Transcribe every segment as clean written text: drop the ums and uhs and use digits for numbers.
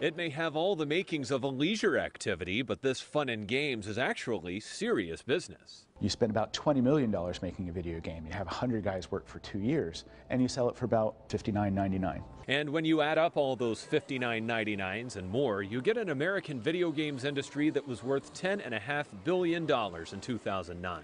It may have all the makings of a leisure activity, but this fun and games is actually serious business. You spend about $20 million making a video game. You have 100 guys work for 2 years, and you sell it for about $59.99. And when you add up all those $59.99s and more, you get an American video games industry that was worth $10.5 billion in 2009.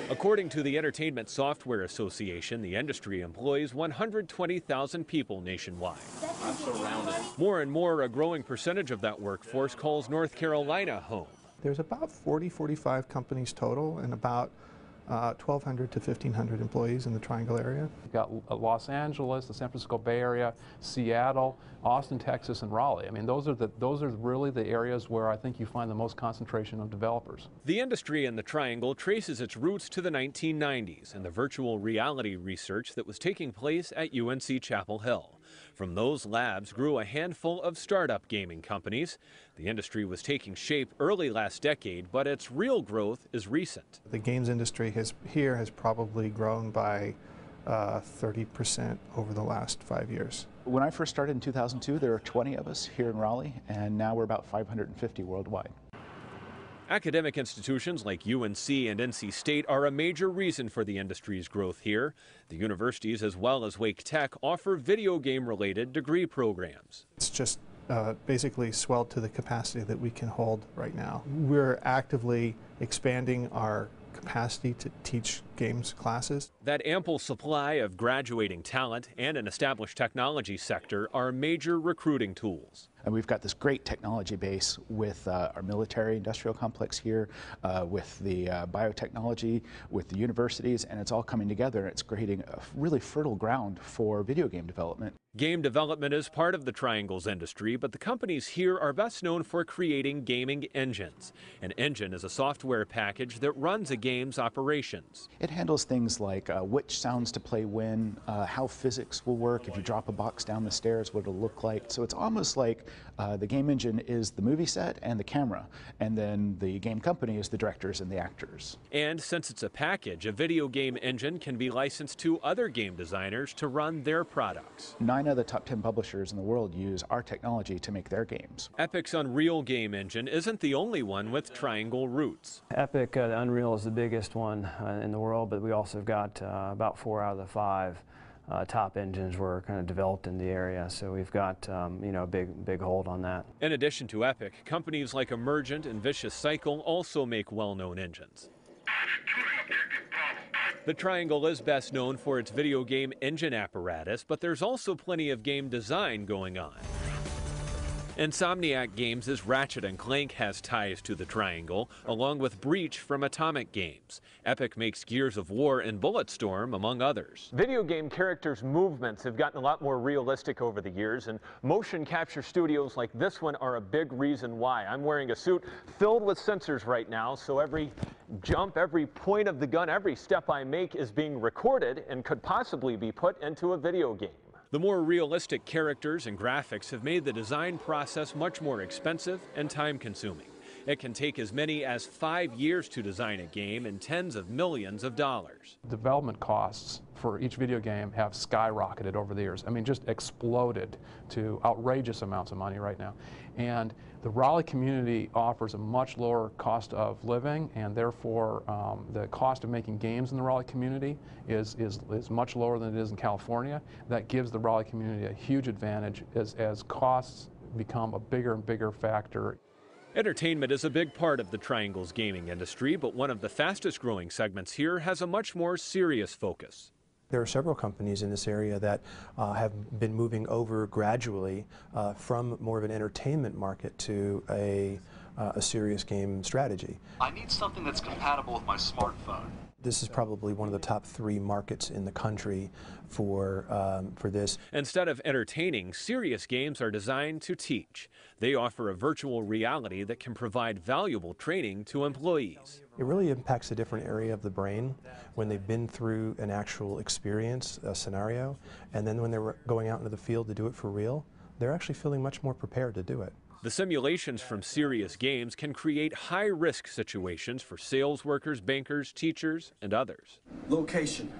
According to the Entertainment Software Association, the industry employs 120,000 people nationwide. I'm surrounded. More and more, a growing percentage of that workforce calls North Carolina home. There's about 45 companies total and about 1,200 to 1,500 employees in the Triangle area. You've got Los Angeles, the San Francisco Bay Area, Seattle, Austin, Texas, and Raleigh. I mean, those are really the areas where I think you find the most concentration of developers. The industry in the Triangle traces its roots to the 1990s and the virtual reality research that was taking place at UNC Chapel Hill. From those labs grew a handful of startup gaming companies. The industry was taking shape early last decade, but its real growth is recent. The games industry has probably grown by 30% over the last 5 years. When I first started in 2002, there were 20 of us here in Raleigh, and now we're about 550 worldwide. Academic institutions like UNC and NC State are a major reason for the industry's growth here. The universities, as well as Wake Tech, offer video game-related degree programs. It's just basically swelled to the capacity that we can hold right now. We're actively expanding our capacity to teach games classes. That ample supply of graduating talent and an established technology sector are major recruiting tools. And we've got this great technology base with our military industrial complex here, with the biotechnology, with the universities, and it's all coming together. It's creating a really fertile ground for video game development. Game development is part of the Triangle's industry, but the companies here are best known for creating gaming engines. An engine is a software package that runs a game's operations. It handles things like which sounds to play when, how physics will work, if you drop a box down the stairs, what it'll look like. So it's almost like the game engine is the movie set and the camera, and then the game company is the directors and the actors. And since it's a package, a video game engine can be licensed to other game designers to run their products. 9 of the top 10 publishers in the world use our technology to make their games. Epic's Unreal game engine isn't the only one with Triangle roots. Epic, Unreal is the biggest one in the world, but we also have got about 4 out of the 5 top engines were kind of developed in the area, so we've got you know, a big hold on that. In addition to Epic, companies like Emergent and Vicious Cycle also make well-known engines. The Triangle is best known for its video game engine apparatus, but there's also plenty of game design going on. Insomniac Games' Ratchet & Clank has ties to the Triangle, along with Breach from Atomic Games. Epic makes Gears of War and Bulletstorm, among others. Video game characters' movements have gotten a lot more realistic over the years, and motion capture studios like this one are a big reason why. I'm wearing a suit filled with sensors right now, so every jump, every point of the gun, every step I make is being recorded and could possibly be put into a video game. The more realistic characters and graphics have made the design process much more expensive and time-consuming. It can take as many as 5 years to design a game and tens of millions of dollars. Development costs for each video game have skyrocketed over the years. I mean, just exploded to outrageous amounts of money right now. And the Raleigh community offers a much lower cost of living, and therefore the cost of making games in the Raleigh community is much lower than it is in California. That gives the Raleigh community a huge advantage as costs become a bigger and bigger factor. Entertainment is a big part of the Triangle's gaming industry, but one of the fastest growing segments here has a much more serious focus. There are several companies in this area that have been moving over gradually from more of an entertainment market to a serious game strategy. I need something that's compatible with my smartphone. This is probably one of the top 3 markets in the country for this. Instead of entertaining, serious games are designed to teach. They offer a virtual reality that can provide valuable training to employees. It really impacts a different area of the brain when they've been through an actual experience, a scenario, and then when they're going out into the field to do it for real, they're actually feeling much more prepared to do it. The simulations from serious games can create high-risk situations for sales workers, bankers, teachers, and others. Location.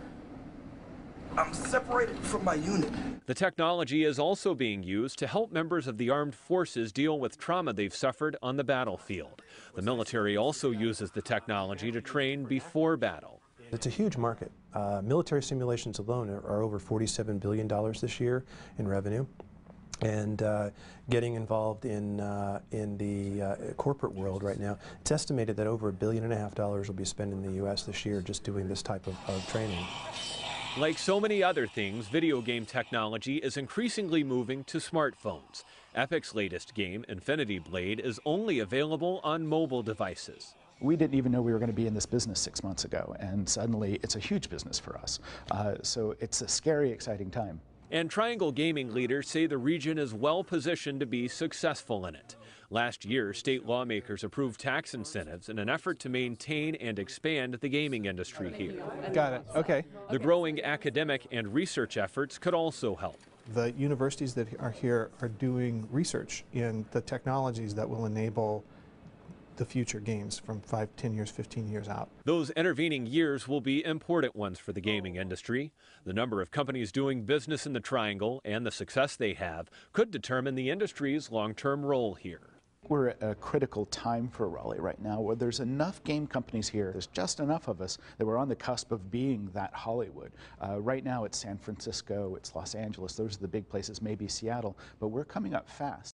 I'm separated from my unit. The technology is also being used to help members of the armed forces deal with trauma they've suffered on the battlefield. The military also uses the technology to train before battle. It's a huge market. Military simulations alone are over $47 billion this year in revenue. And getting involved in the corporate world right now, it's estimated that over $1.5 billion will be spent in the U.S. this year just doing this type of training. Like so many other things, video game technology is increasingly moving to smartphones. Epic's latest game, Infinity Blade, is only available on mobile devices. We didn't even know we were going to be in this business 6 months ago, and suddenly it's a huge business for us. So it's a scary, exciting time. And Triangle gaming leaders say the region is well positioned to be successful in it. Last year, state lawmakers approved tax incentives in an effort to maintain and expand the gaming industry here. Got it. Okay. The growing academic and research efforts could also help. The universities that are here are doing research in the technologies that will enable the future games from 5, 10 years, 15 years out. Those intervening years will be important ones for the gaming industry. The number of companies doing business in the Triangle and the success they have could determine the industry's long-term role here. We're at a critical time for Raleigh right now where there's enough game companies here, there's just enough of us that we're on the cusp of being that Hollywood. Right now it's San Francisco, it's Los Angeles, those are the big places, maybe Seattle, but we're coming up fast.